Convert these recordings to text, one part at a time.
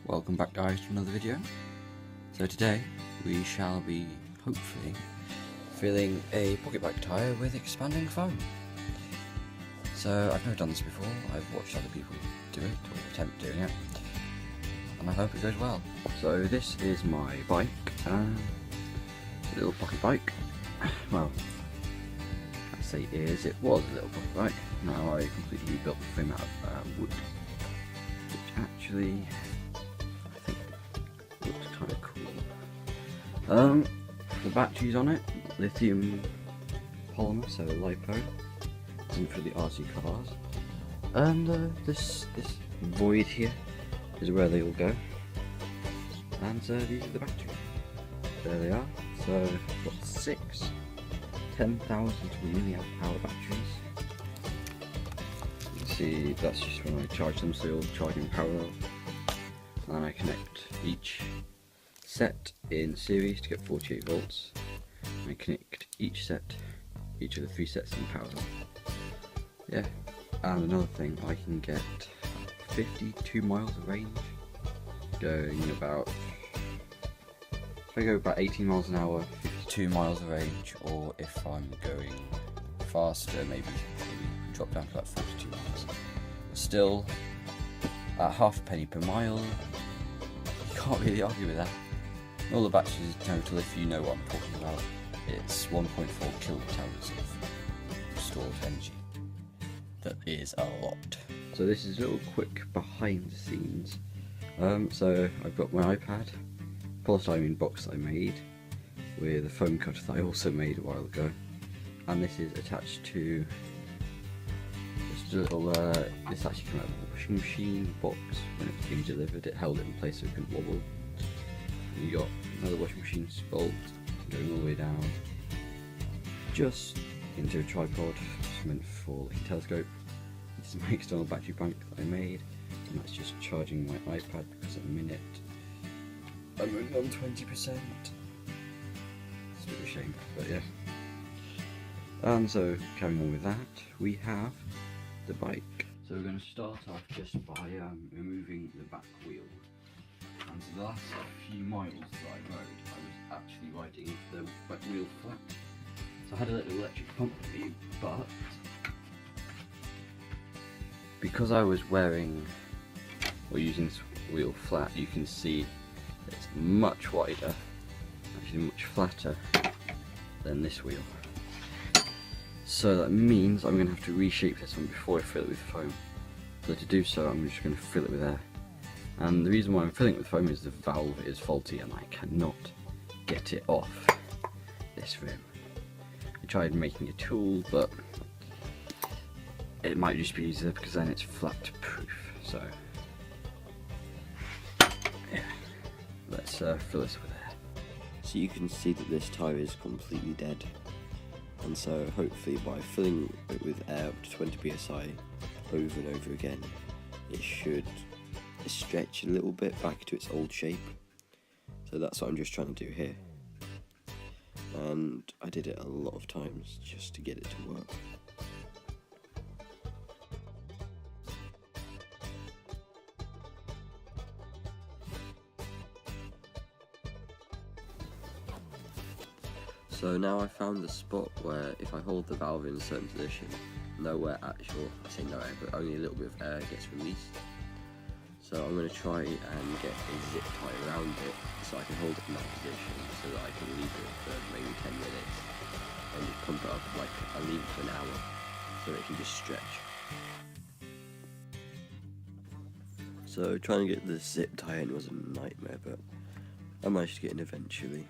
Welcome back guys to another video. So today we shall be hopefully filling a pocket bike tyre with expanding foam. So I've never done this before, I've watched other people do it or attempt doing it, and I hope it goes well. So this is my bike, it's a little pocket bike. Well, I say it was a little pocket bike. Now I completely rebuilt the frame out of wood, which actually looks kind of cool. The batteries on it, lithium polymer, so LiPo, and for the RC cars. And this void here is where they all go. And these are the batteries. There they are. So I've got 6 10,000 mAh batteries. You can see that's just when I charge them, so they all charge in parallel. And I connect each set in series to get 48 volts. I connect each of the 3 sets in parallel. Yeah, and another thing, I can get 52 miles of range going about, if I go about 18 miles an hour, 52 miles of range, or if I'm going faster, maybe drop down to like 42 miles. Still, at half a penny per mile, you can't really argue with that. All the batteries total, if you know what I'm talking about, it's 1.4 kilowatt hours of stored energy. That is a lot. So this is a little quick behind the scenes. So I've got my iPad, polystyrene box that I made with a foam cutter that I also made a while ago, and this is attached to just a little. This actually came out of a washing machine box when it was being delivered. It held it in place so it couldn't wobble. You got another washing machine bolt going all the way down, just into a tripod, just meant for like a telescope. This is my external battery bank that I made, and that's just charging my iPad because at the minute I'm only on 20%. It's a bit of a shame, but yeah. And so, carrying on with that, we have the bike. So we're going to start off just by removing the back wheel. And so the last few miles that I rode, I was actually riding the back wheel flat. So I had a little electric pump with me, but because I was wearing or using this wheel flat, you can see it's much wider, actually much flatter than this wheel. So that means I'm going to have to reshape this one before I fill it with foam. So to do so, I'm just going to fill it with air. And the reason why I'm filling it with foam is the valve is faulty and I cannot get it off this rim. I tried making a tool, but it might just be easier because then it's flat proof. So yeah, let's fill this with air. So you can see that this tyre is completely dead, and so hopefully by filling it with air up to 20 psi over and over again, it should stretch a little bit back to its old shape. So that's what I'm just trying to do here, and I did it a lot of times just to get it to work. So now I found the spot where if I hold the valve in a certain position, I say nowhere, but only a little bit of air gets released. So I'm going to try and get a zip tie around it so I can hold it in that position so that I can leave it for maybe 10 minutes and just pump it up, like I'll leave it for an hour so it can just stretch. So trying to get the zip tie in was a nightmare, but I managed to get in eventually.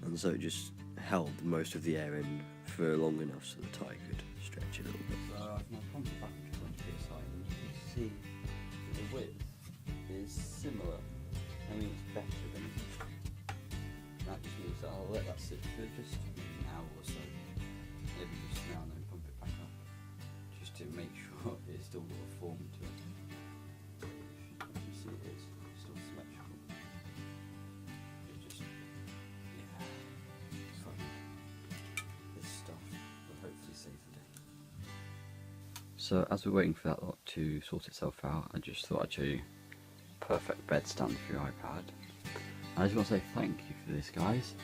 And so it just held most of the air in for long enough so the tyre could stretch a little bit. So I've now pumped it back to 20 psi and you can see that the width is similar. I mean it's better than that. Just means that I'll let that sit for just an hour or so. Maybe just now and then pump it back up. Just to make sure it's still got a form to it. As you can see it is still symmetrical. It just, yeah, it's fun. This stuff will hopefully save the day. So as we're waiting for that lot to sort itself out, I just thought I'd show you perfect bed stand for your iPad. I just want to say thank you for this, guys.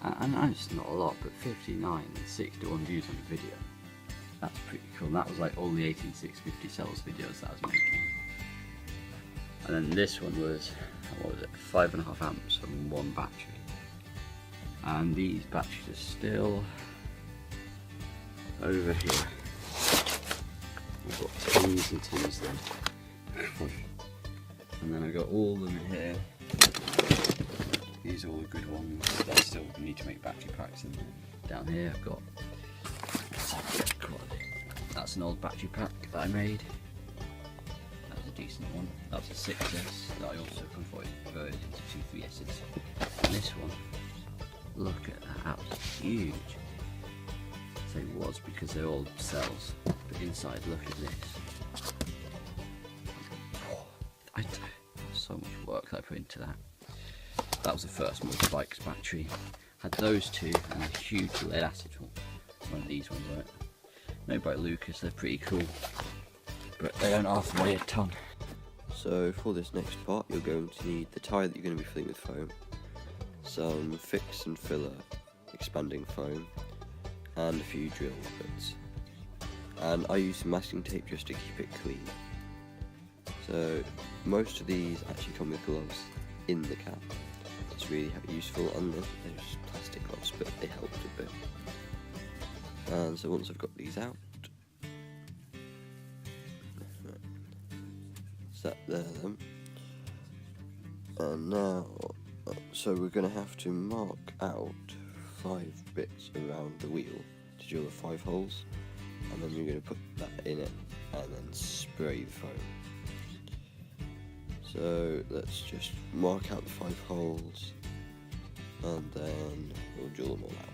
And it's not a lot, but 59 and 61 views on the video. That's pretty cool. And that was like all the 18650 cells videos that I was making. And then this one was, what was it, 5.5 amps from one battery. And these batteries are still over here. I've got tons and tons of them. And then I've got all of them in here. These are all the good ones that I still need to make battery packs. And down here I've got, that's an old battery pack that I made. That was a decent one. That was a 6S that I also converted into 2 3Ss. And this one, look at that, that was huge. I say it was because they're all cells, but inside, look at this. So much work that I put into that. That was the first motorbike's battery. Had those two and a huge lead acid one of these ones, right? Made by Lucas, they're pretty cool, but they don't half weigh a ton. So for this next part, you're going to need the tyre that you're going to be filling with foam, some fix and filler expanding foam, and a few drill bits. And I use some masking tape just to keep it clean. So most of these actually come with gloves in the cap. It's really useful, and they're just plastic gloves, but they helped a bit. And so once I've got these out, set there then. And now, so we're going to have to mark out 5 bits around the wheel to drill the 5 holes, and then you're going to put that in it and then spray the foam. So let's just mark out the 5 holes and then we'll drill them all out.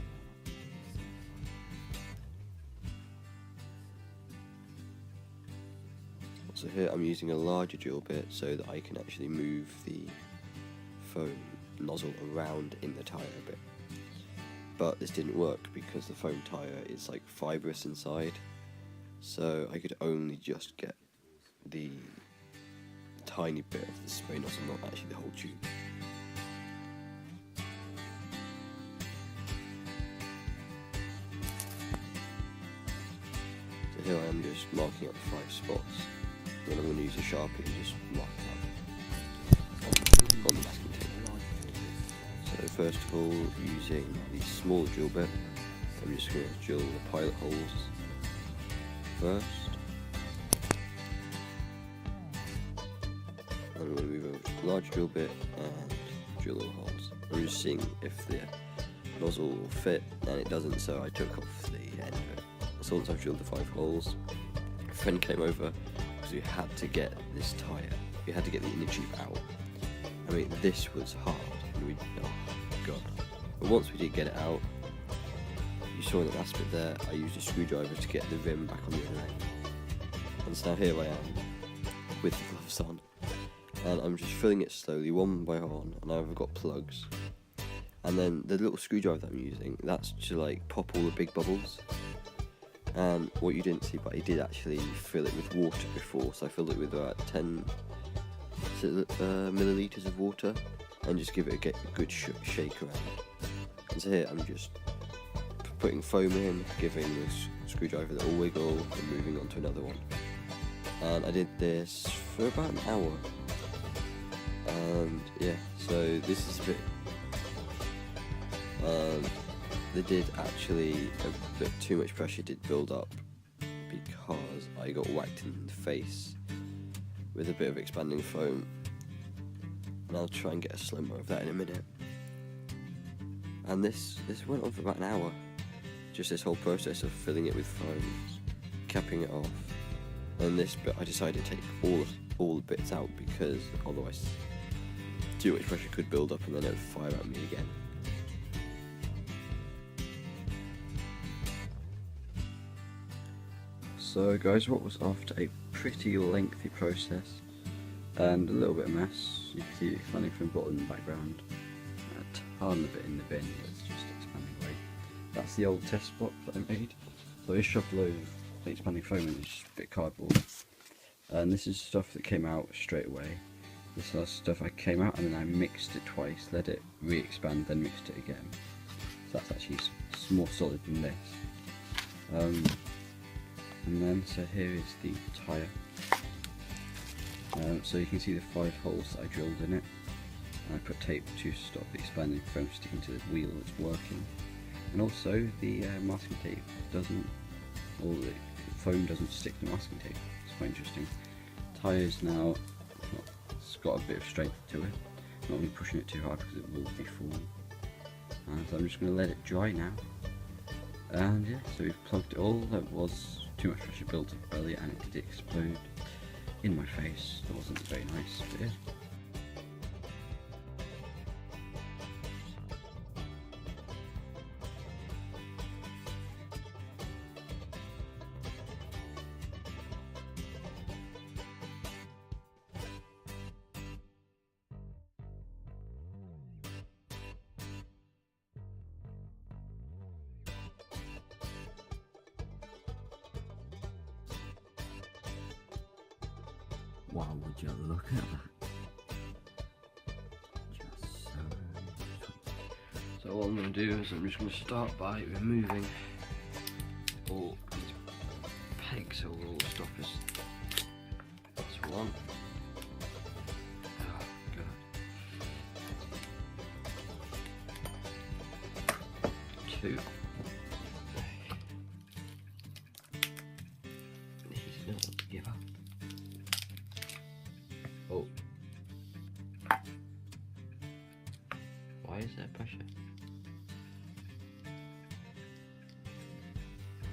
So here I'm using a larger drill bit so that I can actually move the foam nozzle around in the tyre a bit. But this didn't work because the foam tyre is like fibrous inside, so I could only just get the tiny bit of the spray nozzle, not actually the whole tube. So here I am just marking up the 5 spots. Then I'm going to use a Sharpie and just mark it up on the masking tape. So first of all, using the small drill bit, I'm just going to drill the pilot holes first. And I'm going to move over to the large drill bit and drill all the holes. I'm just seeing if the nozzle will fit, and it doesn't, so I took off the end of it. So once I've drilled the 5 holes, a friend came over because we had to get this tyre, we had to get the inner tube out. I mean, this was hard, and oh god. But once we did get it out, you saw in the last bit there, I used a screwdriver to get the rim back on the other end. And so now here I am, with the gloves on, and I'm just filling it slowly, one by one, and I've got plugs. And then the little screwdriver that I'm using, that's to like pop all the big bubbles. And what you didn't see, but I did actually fill it with water before, so I filled it with about 10 millilitres of water, and just give it a good shake around. And so here I'm just putting foam in, giving this screwdriver a little wiggle, and moving on to another one. And I did this for about an hour. And yeah, so this is a bit, they did actually, a bit too much pressure did build up because I got whacked in the face with a bit of expanding foam, and I'll try and get a slow-mo of that in a minute. And this went on for about an hour, just this whole process of filling it with foam, capping it off, and this bit I decided to take all the bits out because otherwise too much pressure could build up and then it would fire at me again. So guys, what was after a pretty lengthy process and a little bit of mess, you can see the expanding foam bottle in the background, a ton of it in the bin that's just expanding away. That's the old test block that I made, so I just shoved a load of expanding foam in, it's just a bit of cardboard, and this is stuff that came out straight away. this other stuff, I came out and then I mixed it twice, let it re-expand, then mixed it again. So that's actually more solid than this. And then, so here is the tyre. So you can see the 5 holes that I drilled in it. And I put tape to stop the expanding foam sticking to the wheel that's working. And also the masking tape doesn't, or the foam doesn't stick to masking tape. It's quite interesting. Tyres now, it's got a bit of strength to it. I'm not going to be pushing it too hard because it will be falling. So I'm just going to let it dry now. And yeah, so we've plugged it all. There was too much pressure built up earlier and it did explode in my face. That wasn't very nice, but yeah. Wow, would you look at that? Just so sweet. So what I'm going to do is I'm just going to start by removing all these pegs or all the stoppers. That's one. Oh god. 2. He's not to give up. Oh. Why is there pressure?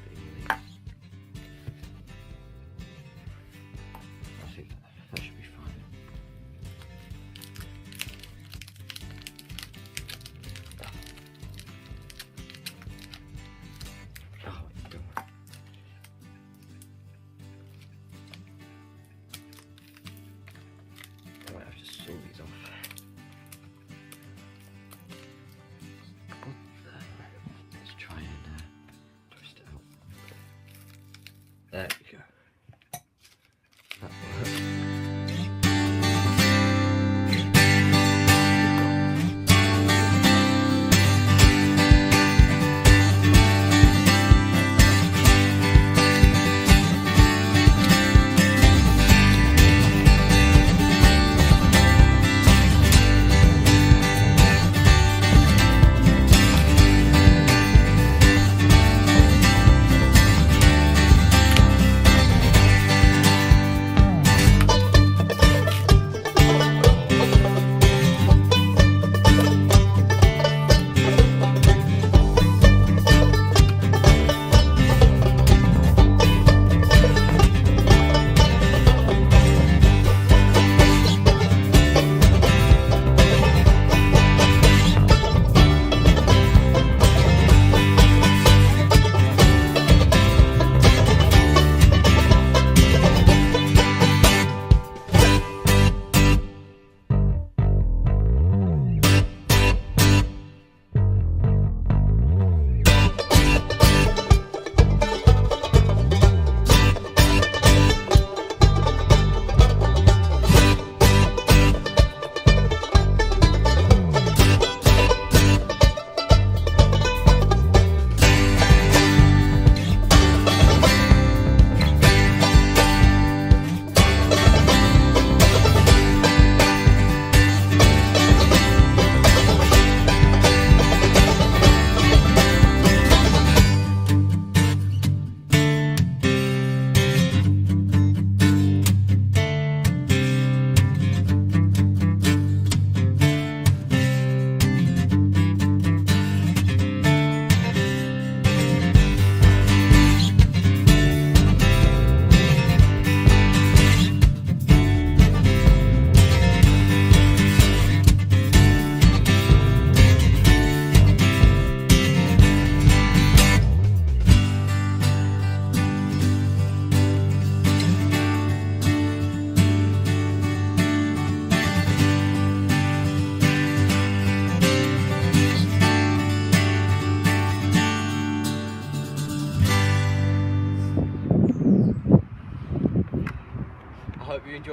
Being released. I think that should be fine. Oh my god. I might have to saw these off.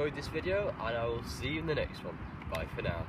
enjoyed this video, and I will see you in the next one. Bye for now.